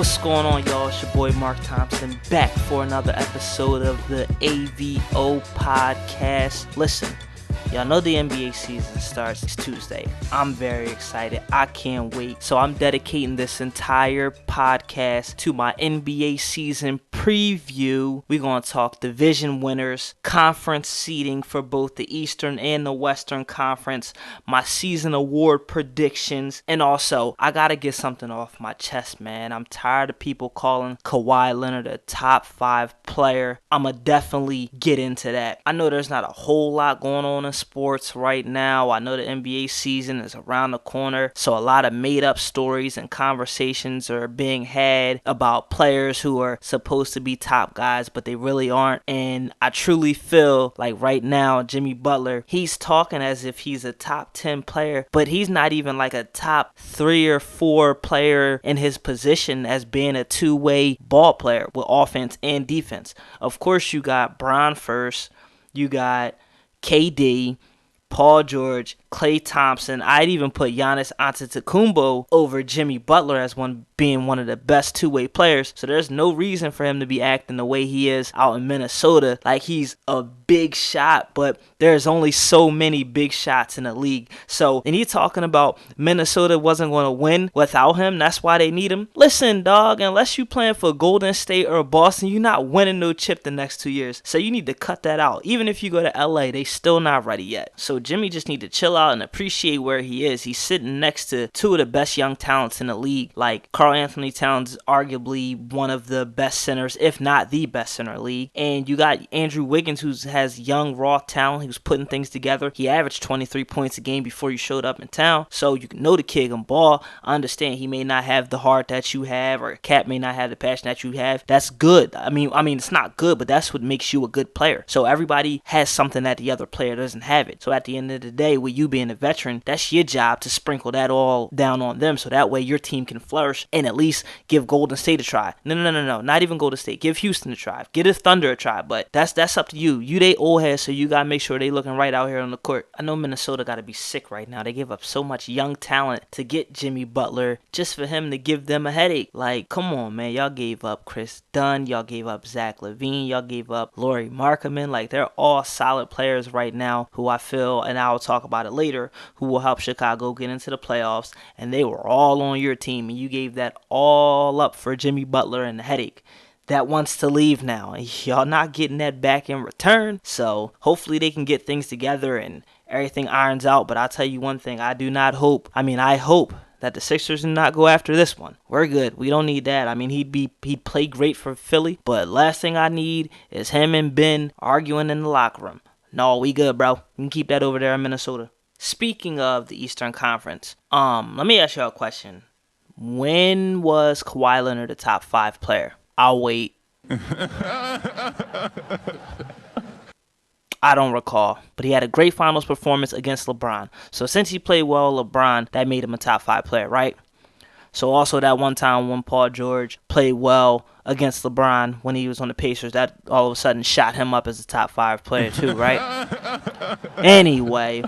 What's going on, y'all? It's your boy Mark Thompson back for another episode of the AVO podcast. Listen, y'all know the NBA season starts Tuesday. I'm very excited. I can't wait. So I'm dedicating this entire podcast to my NBA season preview. We're going to talk division winners, conference seeding for both the Eastern and the Western Conference, my season award predictions, and also I got to get something off my chest, man. I'm tired of people calling Kawhi Leonard a top 5 player. I'm going to definitely get into that. I know there's not a whole lot going on in sports right now. I know the NBA season is around the corner, so a lot of made up stories and conversations are being had about players who are supposed to be top guys, but they really aren't. And I truly feel like right now, Jimmy Butler, he's talking as if he's a top 10 player, but he's not even like a top 3 or 4 player in his position as being a two-way ball player with offense and defense. Of course, you got Bron first, you got KD, Paul George, Klay Thompson. I'd even put Giannis Antetokounmpo over Jimmy Butler as being one of the best two-way players. So there's no reason for him to be acting the way he is out in Minnesota, like he's a big shot, but there's only so many big shots in the league. So, and you're talking about Minnesota wasn't going to win without him, that's why they need him. Listen, dog, unless you playing for Golden State or Boston, you're not winning no chip the next 2 years. So you need to cut that out. Even if you go to LA, they still not ready yet. So Jimmy just need to chill out and appreciate where he is. He's sitting next to two of the best young talents in the league. Like Karl Anthony Towns, arguably one of the best centers, if not the best center in the league. And you got Andrew Wiggins, who has young, raw talent. He was putting things together. He averaged 23 points a game before you showed up in town. So you know the kid can ball. I understand he may not have the heart that you have, or Cat may not have the passion that you have. That's good. I mean, it's not good, but that's what makes you a good player. So everybody has something that the other player doesn't have it. So at the end of the day, with you being a veteran, that's your job to sprinkle that all down on them, so that way your team can flourish and at least give Golden State a try. No, not even Golden State. Give Houston a try. Give the Thunder a try. But that's up to you. You they old heads, so you gotta make sure they looking right out here on the court. I know Minnesota gotta be sick right now. They give up so much young talent to get Jimmy Butler just for him to give them a headache. Like, come on, man. Y'all gave up Chris Dunn. Y'all gave up Zach LaVine. Y'all gave up Lauri Markkanen. Like, they're all solid players right now who I feel, and I'll talk about it later, who will help Chicago get into the playoffs, and they were all on your team, and you gave that all up for Jimmy Butler and the headache that wants to leave now. Y'all not getting that back in return, so hopefully they can get things together and everything irons out. But I'll tell you one thing, I hope that the Sixers do not go after this one. We're good. We don't need that. I mean, he'd play great for Philly, but last thing I need is him and Ben arguing in the locker room. No, we good, bro. You can keep that over there in Minnesota. Speaking of the Eastern Conference, let me ask y'all a question. When was Kawhi Leonard a top 5 player? I'll wait. I don't recall, but he had a great finals performance against LeBron. So since he played well, LeBron, that made him a top 5 player, right? So also that one time when Paul George played well against LeBron when he was on the Pacers, that all of a sudden shot him up as a top 5 player too, right? Anyway,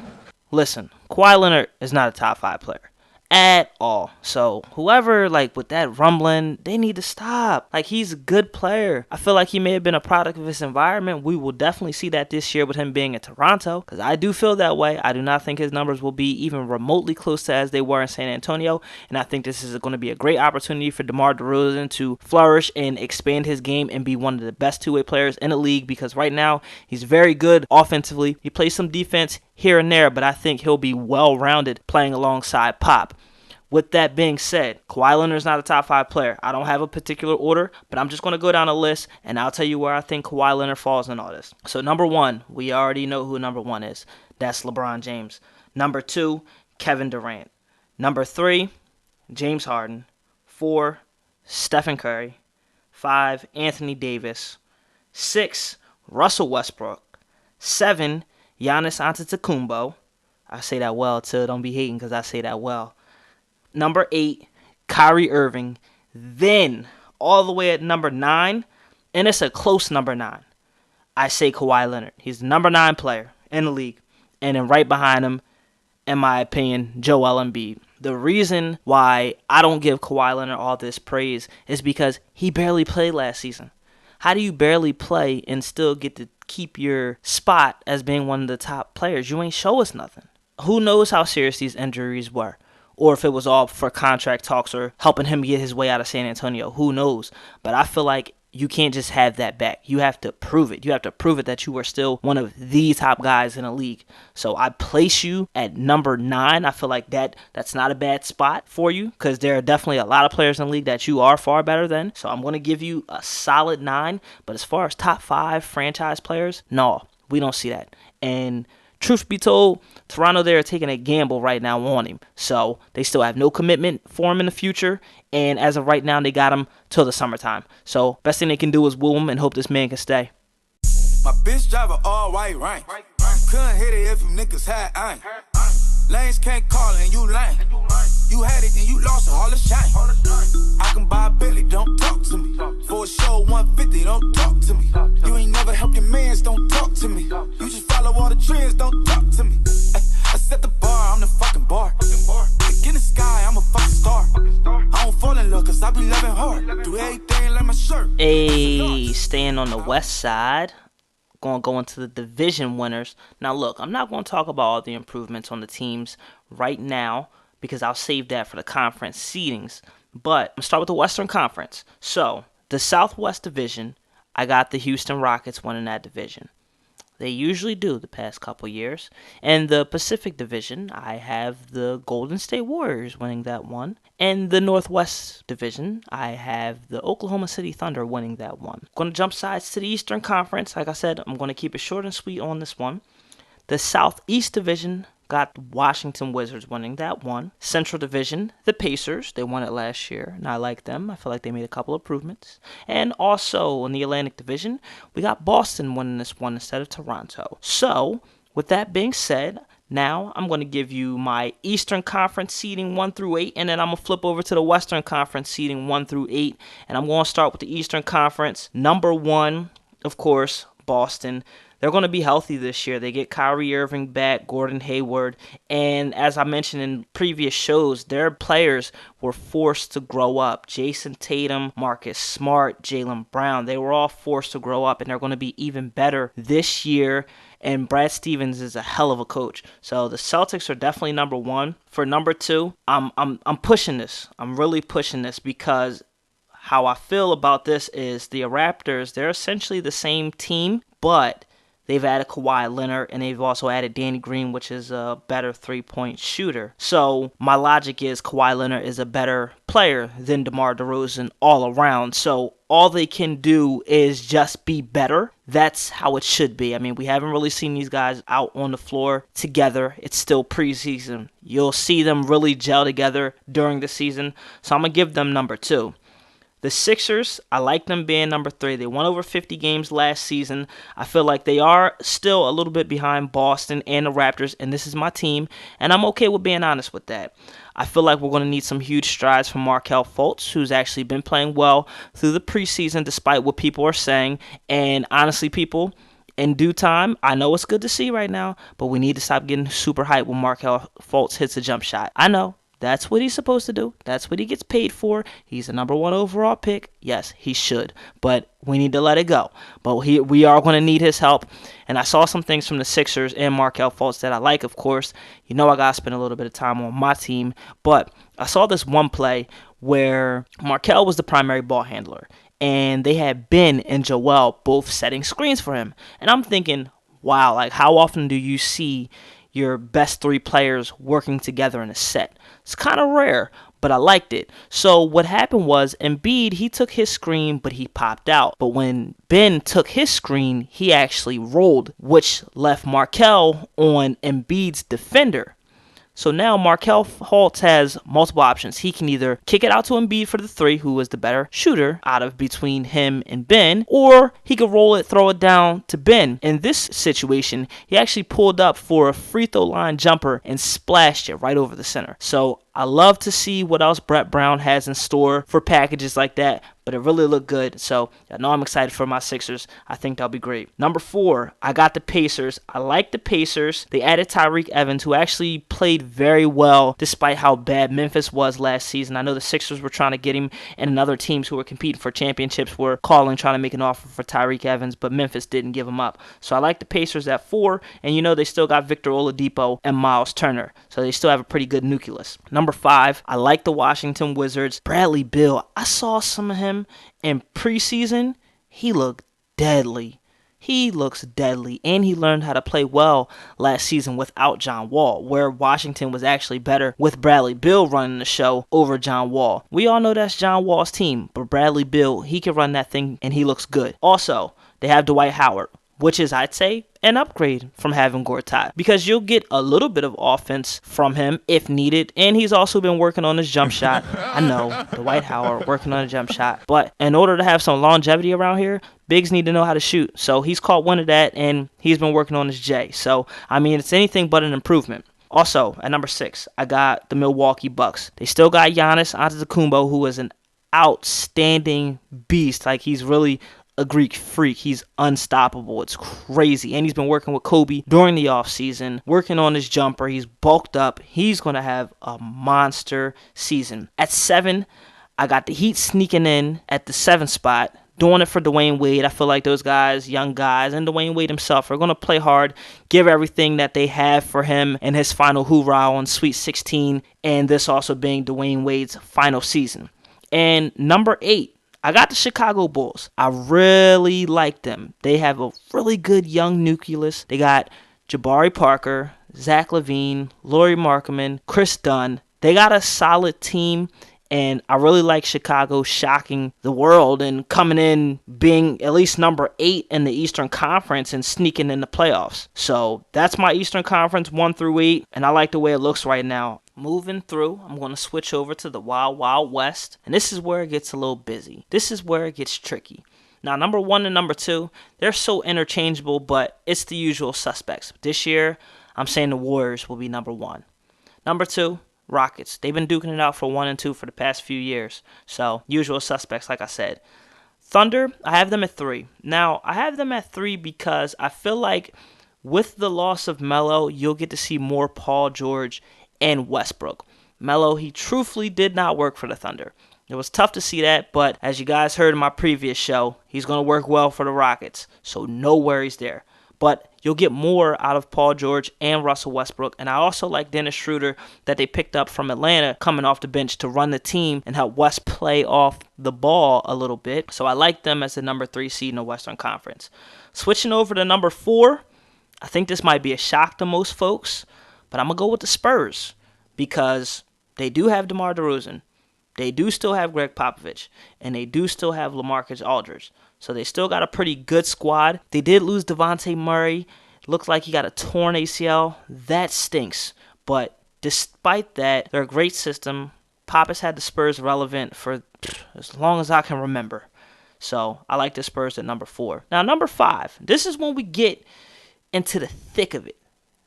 listen, Kawhi Leonard is not a top 5 player at all. So whoever, like, with that rumbling, they need to stop. Like, he's a good player. I feel like he may have been a product of his environment. We will definitely see that this year with him being in Toronto, because I do feel that way. I do not think his numbers will be even remotely close to as they were in San Antonio, and I think this is going to be a great opportunity for DeMar DeRozan to flourish and expand his game and be one of the best two-way players in the league, because right now he's very good offensively. He plays some defense here and there, but I think he'll be well-rounded playing alongside Pop. With that being said, Kawhi Leonard is not a top 5 player. I don't have a particular order, but I'm just going to go down a list, and I'll tell you where I think Kawhi Leonard falls in all this. So number 1, we already know who number 1 is. That's LeBron James. Number 2, Kevin Durant. Number 3, James Harden. 4, Stephen Curry. 5, Anthony Davis. 6, Russell Westbrook. 7, Giannis Antetokounmpo. I say that well, too. Don't be hating because I say that well. Number 8, Kyrie Irving. Then, all the way at number 9, and it's a close number 9, I say Kawhi Leonard. He's the number 9 player in the league. And then right behind him, in my opinion, Joel Embiid. The reason why I don't give Kawhi Leonard all this praise is because he barely played last season. How do you barely play and still get to keep your spot as being one of the top players? You ain't show us nothing. Who knows how serious these injuries were? Or if it was all for contract talks or helping him get his way out of San Antonio. Who knows? But I feel like you can't just have that back. You have to prove it. You have to prove it that you are still one of the top guys in the league. So I place you at number 9. I feel like that's not a bad spot for you because there are definitely a lot of players in the league that you are far better than. So I'm going to give you a solid 9. But as far as top 5 franchise players, no, we don't see that. And truth be told, Toronto, they're taking a gamble right now on him. So they still have no commitment for him in the future. And as of right now, they got him till the summertime. So best thing they can do is woo him and hope this man can stay. My bitch drive a all white rank. Couldn't hit it if you niggas had ain't. Lanes can't call and you lame. You had it and you lost it, all the shine. I can buy a Billy, don't talk to me. For a show 150, don't talk to me. You ain't never helped your mans, don't talk to me. You just follow all the trends, don't talk to me. I set the bar, I'm the fucking bar. Look in the sky, I'm a fucking star. I don't fall in love cause I be loving hard. Do everything like my shirt. Hey, staying on the west side. Going to go into the division winners. Now look, I'm not going to talk about all the improvements on the teams right now because I'll save that for the conference seedings. But I'm going to start with the Western Conference. So, the Southwest Division, I got the Houston Rockets winning that division. They usually do the past couple years. And the Pacific Division, I have the Golden State Warriors winning that one. And the Northwest Division, I have the Oklahoma City Thunder winning that one. Going to jump sides to the Eastern Conference. Like I said, I'm going to keep it short and sweet on this one. The Southeast Division got the Washington Wizards winning that one. Central Division, the Pacers. They won it last year, and I like them. I feel like they made a couple improvements. And also, in the Atlantic Division, we got Boston winning this one instead of Toronto. So, with that being said, now I'm going to give you my Eastern Conference seeding 1 through 8, and then I'm going to flip over to the Western Conference seeding 1 through 8, and I'm going to start with the Eastern Conference. Number 1, of course, Boston. They're going to be healthy this year. They get Kyrie Irving back, Gordon Hayward, and as I mentioned in previous shows, their players were forced to grow up. Jason Tatum, Marcus Smart, Jaylen Brown, they were all forced to grow up, and they're going to be even better this year. And Brad Stevens is a hell of a coach. So the Celtics are definitely number 1. For number 2, I'm pushing this. I'm really pushing this because how I feel about this is the Raptors, they're essentially the same team, but they've added Kawhi Leonard, and they've also added Danny Green, which is a better three-point shooter. So my logic is Kawhi Leonard is a better player than DeMar DeRozan all around. So all they can do is just be better. That's how it should be. I mean, we haven't really seen these guys out on the floor together. It's still preseason. You'll see them really gel together during the season. So I'm going to give them number 2. The Sixers, I like them being number 3. They won over 50 games last season. I feel like they are still a little bit behind Boston and the Raptors, and this is my team, and I'm okay with being honest with that. I feel like we're going to need some huge strides from Markelle Fultz, who's actually been playing well through the preseason despite what people are saying, and honestly, people, in due time, I know it's good to see right now, but we need to stop getting super hyped when Markelle Fultz hits a jump shot. I know. That's what he's supposed to do. That's what he gets paid for. He's the number 1 overall pick. Yes, he should. But we need to let it go. But we are going to need his help. And I saw some things from the Sixers and Markelle Fultz that I like, of course. You know I got to spend a little bit of time on my team. But I saw this one play where Markelle was the primary ball handler. And they had Ben and Joel both setting screens for him. And I'm thinking, wow, like how often do you see your best 3 players working together in a set? It's kind of rare, but I liked it. So what happened was Embiid, he took his screen, but he popped out. But when Ben took his screen, he actually rolled, which left Markelle on Embiid's defender. So now Markelle Fultz has multiple options. He can either kick it out to Embiid for the 3, who is the better shooter out of between him and Ben, or he could roll it, throw it down to Ben. In this situation, he actually pulled up for a free throw line jumper and splashed it right over the center. So I love to see what else Brett Brown has in store for packages like that, but it really looked good. So I know I'm excited for my Sixers. I think they'll be great. Number 4, I got the Pacers. I like the Pacers. They added Tyreke Evans, who actually played very well despite how bad Memphis was last season. I know the Sixers were trying to get him, and other teams who were competing for championships were trying to make an offer for Tyreke Evans, but Memphis didn't give him up. So I like the Pacers at 4, and they still got Victor Oladipo and Miles Turner. So they still have a pretty good nucleus. Number 5, I like the Washington Wizards. Bradley Beal, I saw some of him in preseason. He looked deadly. He looks deadly, and he learned how to play well last season without John Wall, where Washington was actually better with Bradley Beal running the show over John Wall. We all know that's John Wall's team, but Bradley Beal, he can run that thing, and he looks good. Also, they have Dwight Howard, which is, I'd say, an upgrade from having Gortat, because you'll get a little bit of offense from him if needed, and he's also been working on his jump shot. I know, Dwight Howard working on a jump shot, but in order to have some longevity around here, bigs need to know how to shoot. So he's caught one of that, and he's been working on his J. So, it's anything but an improvement. Also, at number 6, I got the Milwaukee Bucks. They still got Giannis Antetokounmpo, who is an outstanding beast. Like, he's really a Greek freak. He's unstoppable. It's crazy. And he's been working with Kobe during the offseason, working on his jumper. He's bulked up. He's going to have a monster season. At 7, I got the Heat sneaking in at the 7th spot, doing it for Dwayne Wade. I feel like those guys, young guys, and Dwayne Wade himself are going to play hard, give everything that they have for him in his final hoorah on Sweet 16, and this also being Dwayne Wade's final season. And number 8, I got the Chicago Bulls. I really like them. They have a really good young nucleus. They got Jabari Parker, Zach LaVine, Lauri Markkanen, Chris Dunn. They got a solid team, and I really like Chicago shocking the world and coming in being at least number 8 in the Eastern Conference and sneaking in the playoffs. So that's my Eastern Conference 1 through 8, and I like the way it looks right now. Moving through, I'm going to switch over to the Wild Wild West, and this is where it gets a little busy. This is where it gets tricky. Now, number 1 and number 2, they're so interchangeable, but it's the usual suspects. This year, I'm saying the Warriors will be number 1. Number 2, Rockets. They've been duking it out for 1 and 2 for the past few years. So, usual suspects, like I said. Thunder, I have them at 3. Now, I have them at 3 because I feel like with the loss of Melo, you'll get to see more Paul George and Westbrook. Melo, he truthfully did not work for the Thunder. It was tough to see that, but as you guys heard in my previous show, he's going to work well for the Rockets, so no worries there. But you'll get more out of Paul George and Russell Westbrook, and I also like Dennis Schroeder that they picked up from Atlanta coming off the bench to run the team and help West play off the ball a little bit. So I like them as the number 3 seed in the Western Conference. Switching over to number 4, I think this might be a shock to most folks, but I'm going to go with the Spurs because they do have DeMar DeRozan. They do still have Greg Popovich, and they do still have LaMarcus Aldridge. So they still got a pretty good squad. They did lose Devontae Murray. Looks like he got a torn ACL. That stinks. But despite that, they're a great system. Pop has had the Spurs relevant for as long as I can remember. So I like the Spurs at number 4. Now, number 5. This is when we get into the thick of it,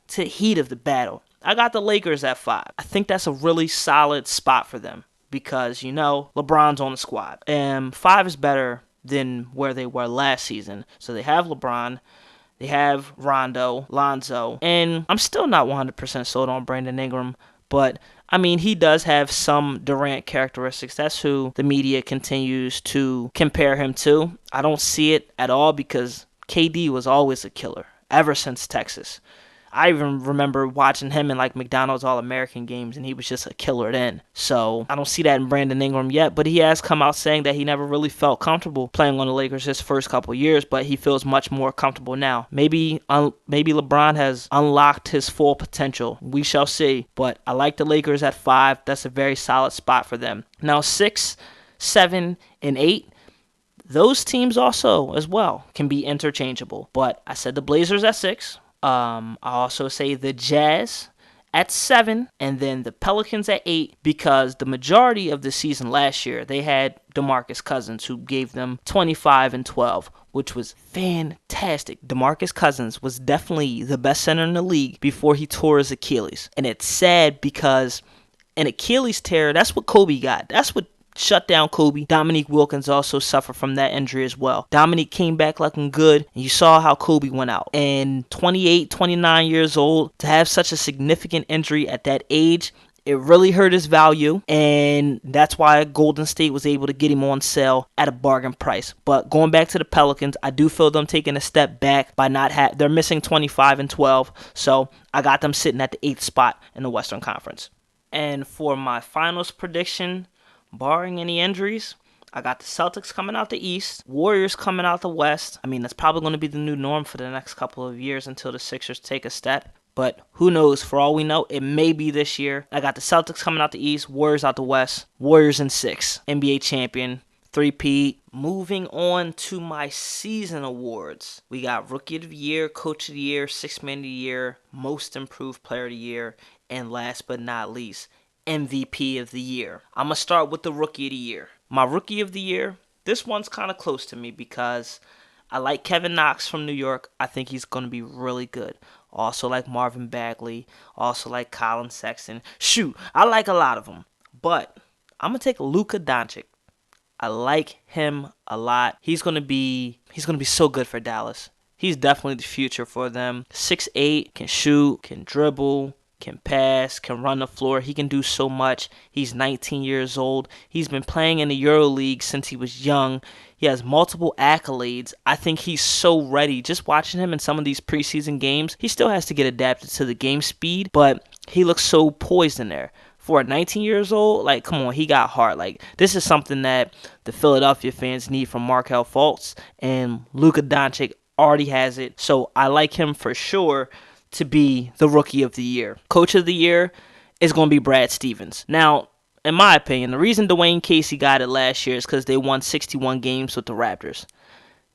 to the heat of the battle. I got the Lakers at 5. I think that's a really solid spot for them because, LeBron's on the squad. And 5 is better than where they were last season. So they have LeBron, they have Rondo, Lonzo, and I'm still not 100% sold on Brandon Ingram, but he does have some Durant characteristics. That's who the media continues to compare him to. I don't see it at all because KD was always a killer ever since Texas. I even remember watching him in McDonald's All-American games, and he was just a killer then. So I don't see that in Brandon Ingram yet, but he has come out saying that he never really felt comfortable playing on the Lakers his first couple years, but he feels much more comfortable now. Maybe LeBron has unlocked his full potential. We shall see, but I like the Lakers at 5. That's a very solid spot for them. Now 6, 7, and 8. Those teams also, as well, can be interchangeable. But I said the Blazers at 6. I also say the Jazz at 7, and then the Pelicans at 8, because the majority of the season last year, they had DeMarcus Cousins, who gave them 25 and 12, which was fantastic. DeMarcus Cousins was definitely the best center in the league before he tore his Achilles. And it's sad because An Achilles tear, that's what Kobe got. That's what shut down Kobe. Dominique Wilkins also suffered from that injury as well. Dominique came back looking good, and you saw how Kobe went out. And 28, 29 years old, to have such a significant injury at that age, it really hurt his value, and that's why Golden State was able to get him on sale at a bargain price. But going back to the Pelicans, I do feel them taking a step back by they're missing 25 and 12, so I got them sitting at the 8th spot in the Western Conference. And for my finals prediction, barring any injuries, I got the Celtics coming out the East, Warriors coming out the West. I mean, that's probably going to be the new norm for the next couple of years until the Sixers take a step. But who knows? For all we know, it may be this year. I got the Celtics coming out the East, Warriors out the West, Warriors in 6, NBA champion, 3-peat. Moving on to my season awards. We got Rookie of the Year, Coach of the Year, Sixth Man of the Year, Most Improved Player of the Year, and last but not least, MVP of the Year. I'm going to start with the Rookie of the Year. My Rookie of the Year, this one's kind of close to me because I like Kevin Knox from New York. I think he's going to be really good. Also like Marvin Bagley. Also like Colin Sexton. Shoot, I like a lot of them. But I'm going to take Luka Doncic. I like him a lot. He's going to be so good for Dallas. He's definitely the future for them. 6'8", can shoot, can dribble, can pass, can run the floor. He can do so much. He's 19 years old. He's been playing in the EuroLeague since he was young. He has multiple accolades. I think he's so ready. Just watching him in some of these preseason games, he still has to get adapted to the game speed, but he looks so poised in there. For a 19 years old, like, come on, he got heart. Like, this is something that the Philadelphia fans need from Markelle Fultz, and Luka Doncic already has it. So I like him for sure to be the Rookie of the Year. Coach of the Year is going to be Brad Stevens. Now, in my opinion, the reason Dwayne Casey got it last year is because they won 61 games with the Raptors.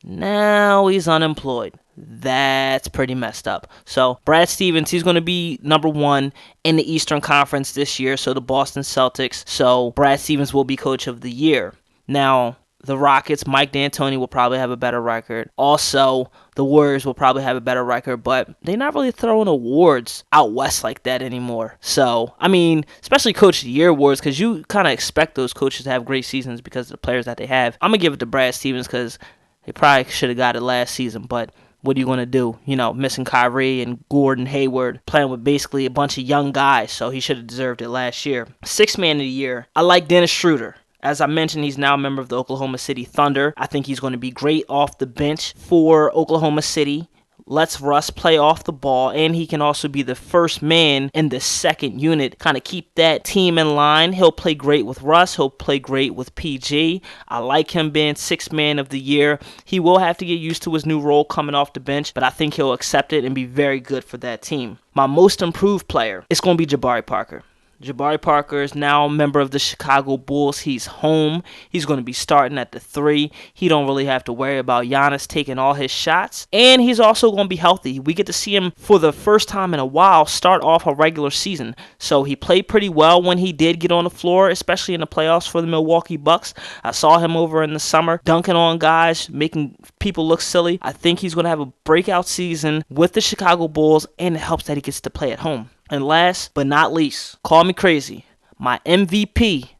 Now he's unemployed. That's pretty messed up. So Brad Stevens, he's going to be number 1 in the Eastern Conference this year, so the Boston Celtics. So Brad Stevens will be Coach of the Year. Now, the Rockets, Mike D'Antoni will probably have a better record. Also, the Warriors will probably have a better record, but they're not really throwing awards out west like that anymore. So, I mean, especially Coach of the Year awards, because you kind of expect those coaches to have great seasons because of the players that they have. I'm going to give it to Brad Stevens because they probably should have got it last season, but what are you going to do? You know, missing Kyrie and Gordon Hayward, playing with basically a bunch of young guys, so he should have deserved it last year. Sixth Man of the Year, I like Dennis Schroeder. As I mentioned, he's now a member of the Oklahoma City Thunder. I think he's going to be great off the bench for Oklahoma City. Lets Russ play off the ball, and he can also be the first man in the second unit, kind of keep that team in line. He'll play great with Russ. He'll play great with PG. I like him being Sixth Man of the Year. He will have to get used to his new role coming off the bench, but I think he'll accept it and be very good for that team. My most improved player, it's going to be Jabari Parker. Jabari Parker is now a member of the Chicago Bulls. He's home. He's going to be starting at the 3. He don't really have to worry about Giannis taking all his shots. And he's also going to be healthy. We get to see him for the first time in a while start off a regular season. So he played pretty well when he did get on the floor, especially in the playoffs for the Milwaukee Bucks. I saw him over in the summer dunking on guys, making people look silly. I think he's going to have a breakout season with the Chicago Bulls, and it helps that he gets to play at home. And last but not least, call me crazy, my MVP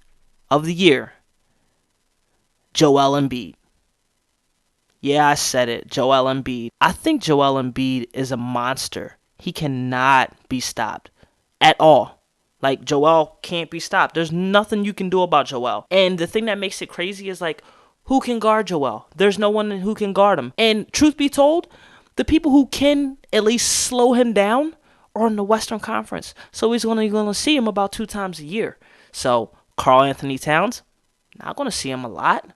of the year, Joel Embiid. Yeah, I said it, Joel Embiid. I think Joel Embiid is a monster. He cannot be stopped at all. Like, Joel can't be stopped. There's nothing you can do about Joel. And the thing that makes it crazy is, like, who can guard Joel? There's no one who can guard him. And truth be told, the people who can at least slow him down or in the Western Conference. So he's going to see him about 2 times a year. So Karl Anthony Towns, not going to see him a lot.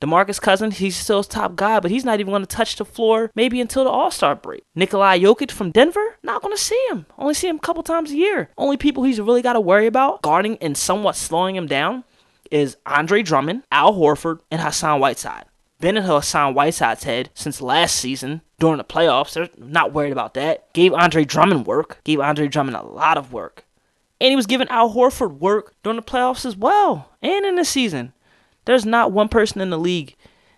DeMarcus Cousins, he's still his top guy, but he's not even going to touch the floor maybe until the All-Star break. Nikola Jokic from Denver, not going to see him. Only see him a couple times a year. Only people he's really got to worry about guarding and somewhat slowing him down is Andre Drummond, Al Horford, and Hassan Whiteside. Been in Hassan Whiteside's head since last season during the playoffs. They're not worried about that. Gave Andre Drummond work. Gave Andre Drummond a lot of work. And he was giving Al Horford work during the playoffs as well. And in the season. There's not one person in the league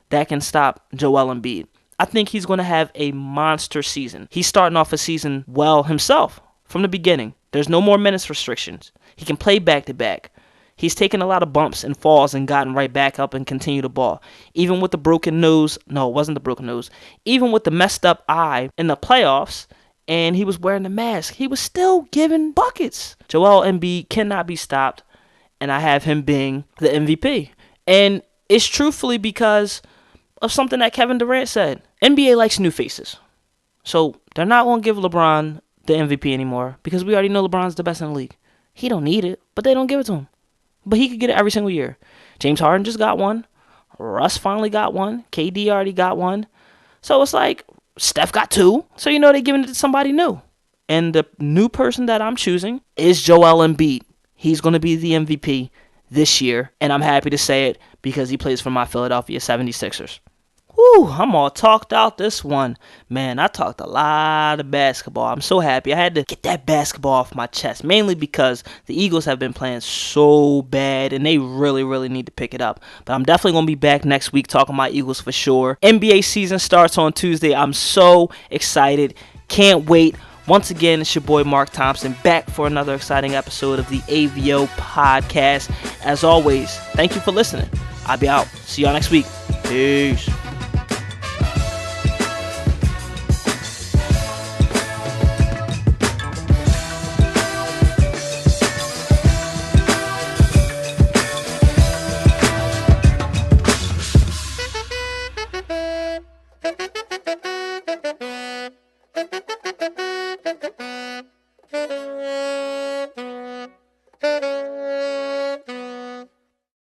that can stop Joel Embiid. I think he's going to have a monster season. He's starting off a season well himself from the beginning. There's no more minutes restrictions. He can play back-to-back. He's taken a lot of bumps and falls and gotten right back up and continued the ball. Even with the broken nose, no, it wasn't the broken nose. Even with the messed up eye in the playoffs, and he was wearing the mask, he was still giving buckets. Joel Embiid cannot be stopped, and I have him being the MVP. And it's truthfully because of something that Kevin Durant said. NBA likes new faces. So they're not going to give LeBron the MVP anymore because we already know LeBron's the best in the league. He don't need it, but they don't give it to him. But he could get it every single year. James Harden just got one. Russ finally got one. KD already got one. So it's like Steph got two. So you know they're giving it to somebody new. And the new person that I'm choosing is Joel Embiid. He's going to be the MVP this year. And I'm happy to say it because he plays for my Philadelphia 76ers. Whew, I'm all talked out this one. Man, I talked a lot of basketball. I'm so happy. I had to get that basketball off my chest, mainly because the Eagles have been playing so bad, and they really, really need to pick it up. But I'm definitely going to be back next week talking about Eagles for sure. NBA season starts on Tuesday. I'm so excited. Can't wait. Once again, it's your boy Mark Thompson back for another exciting episode of the AVO podcast. As always, thank you for listening. I'll be out. See y'all next week. Peace.